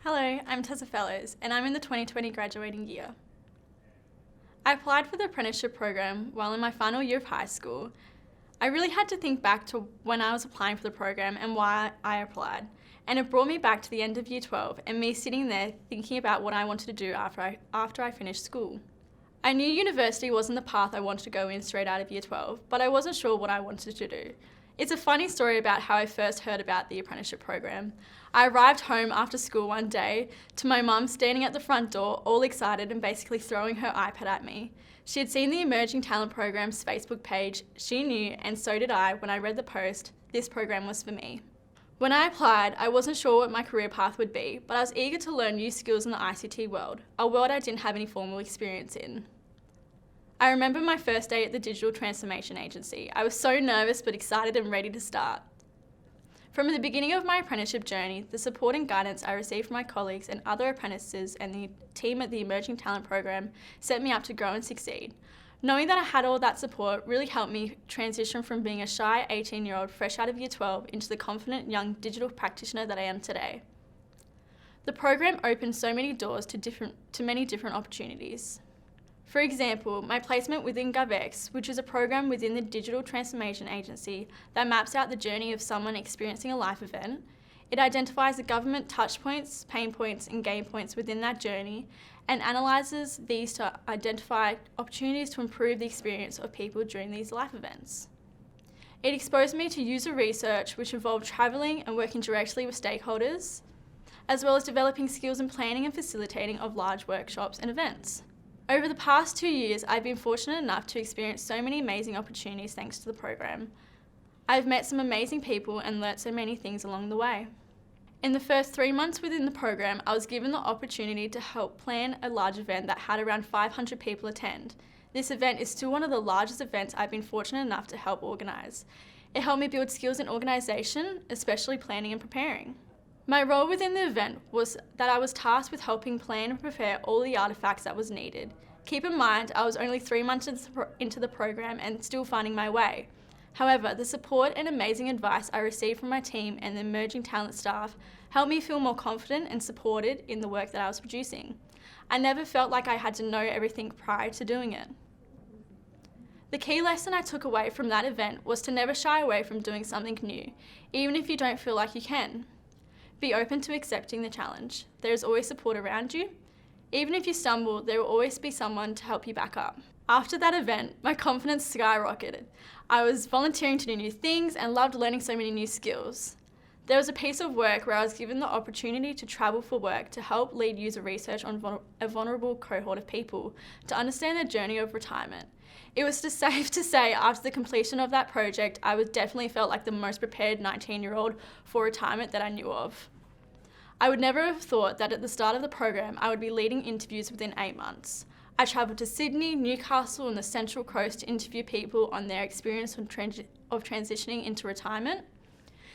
Hello, I'm Tessa Fellows and I'm in the 2020 graduating year. I applied for the apprenticeship program while in my final year of high school. I really had to think back to when I was applying for the program and why I applied, and it brought me back to the end of year 12 and me sitting there thinking about what I wanted to do after I finished school. I knew university wasn't the path I wanted to go in straight out of year 12, but I wasn't sure what I wanted to do. It's a funny story about how I first heard about the apprenticeship program. I arrived home after school one day to my mum standing at the front door, all excited and basically throwing her iPad at me. She had seen the Emerging Talent Program's Facebook page. She knew, and so did I, when I read the post, this program was for me. When I applied, I wasn't sure what my career path would be, but I was eager to learn new skills in the ICT world, a world I didn't have any formal experience in. I remember my first day at the Digital Transformation Agency. I was so nervous but excited and ready to start. From the beginning of my apprenticeship journey, the support and guidance I received from my colleagues and other apprentices and the team at the Emerging Talent Program set me up to grow and succeed. Knowing that I had all that support really helped me transition from being a shy 18-year-old fresh out of year 12 into the confident young digital practitioner that I am today. The program opened so many doors to many different opportunities. For example, my placement within GovX, which is a program within the Digital Transformation Agency that maps out the journey of someone experiencing a life event. It identifies the government touchpoints, pain points and gain points within that journey and analyses these to identify opportunities to improve the experience of people during these life events. It exposed me to user research, which involved travelling and working directly with stakeholders, as well as developing skills in planning and facilitating of large workshops and events. Over the past 2 years, I've been fortunate enough to experience so many amazing opportunities thanks to the program. I've met some amazing people and learnt so many things along the way. In the first 3 months within the program, I was given the opportunity to help plan a large event that had around 500 people attend. This event is still one of the largest events I've been fortunate enough to help organise. It helped me build skills in organisation, especially planning and preparing. My role within the event was that I was tasked with helping plan and prepare all the artefacts that was needed. Keep in mind, I was only 3 months into the program and still finding my way. However, the support and amazing advice I received from my team and the emerging talent staff helped me feel more confident and supported in the work that I was producing. I never felt like I had to know everything prior to doing it. The key lesson I took away from that event was to never shy away from doing something new, even if you don't feel like you can. Be open to accepting the challenge. There is always support around you. Even if you stumble, there will always be someone to help you back up. After that event, my confidence skyrocketed. I was volunteering to do new things and loved learning so many new skills. There was a piece of work where I was given the opportunity to travel for work to help lead user research on a vulnerable cohort of people to understand their journey of retirement. It was safe to say after the completion of that project, I definitely felt like the most prepared 19-year-old for retirement that I knew of. I would never have thought that at the start of the program, I would be leading interviews within 8 months. I travelled to Sydney, Newcastle and the Central Coast to interview people on their experience of transitioning into retirement.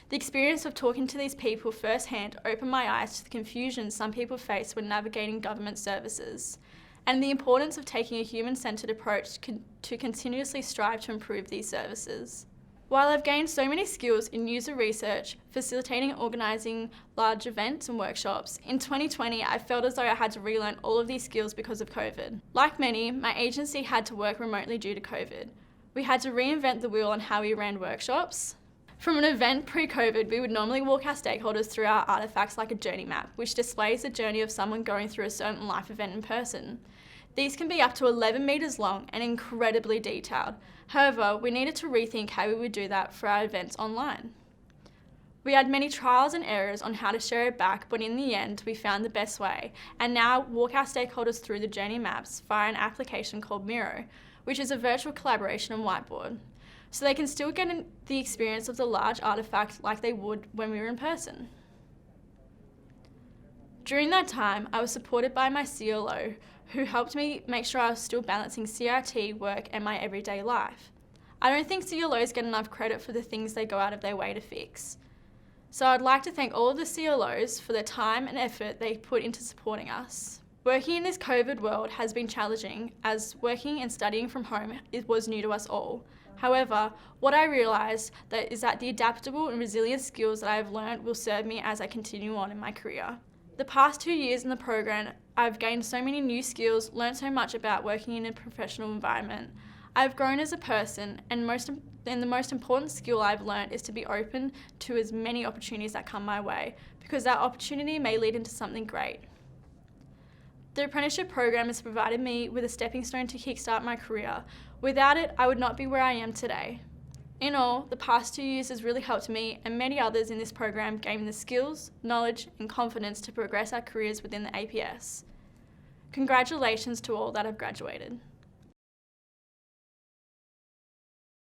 The experience of talking to these people firsthand opened my eyes to the confusion some people face when navigating government services, and the importance of taking a human-centred approach to continuously strive to improve these services. While I've gained so many skills in user research, facilitating and organising large events and workshops, in 2020 I felt as though I had to relearn all of these skills because of COVID. Like many, my agency had to work remotely due to COVID. We had to reinvent the wheel on how we ran workshops. From an event pre-COVID, we would normally walk our stakeholders through our artefacts like a journey map, which displays the journey of someone going through a certain life event in person. These can be up to 11 metres long and incredibly detailed. However, we needed to rethink how we would do that for our events online. We had many trials and errors on how to share it back, but in the end, we found the best way, and now walk our stakeholders through the journey maps via an application called Miro, which is a virtual collaboration and whiteboard, so they can still get the experience of the large artefact like they would when we were in person. During that time, I was supported by my CLO, who helped me make sure I was still balancing CRT, work and my everyday life. I don't think CLOs get enough credit for the things they go out of their way to fix. So I'd like to thank all of the CLOs for their time and effort they put into supporting us. Working in this COVID world has been challenging, as working and studying from home was new to us all. However, what I realised is that the adaptable and resilient skills that I have learned will serve me as I continue on in my career. The past 2 years in the program, I've gained so many new skills, learned so much about working in a professional environment. I've grown as a person, and the most important skill I've learned is to be open to as many opportunities that come my way, because that opportunity may lead into something great. The apprenticeship program has provided me with a stepping stone to kickstart my career. Without it, I would not be where I am today. In all, the past 2 years has really helped me and many others in this program gain the skills, knowledge and confidence to progress our careers within the APS. Congratulations to all that have graduated.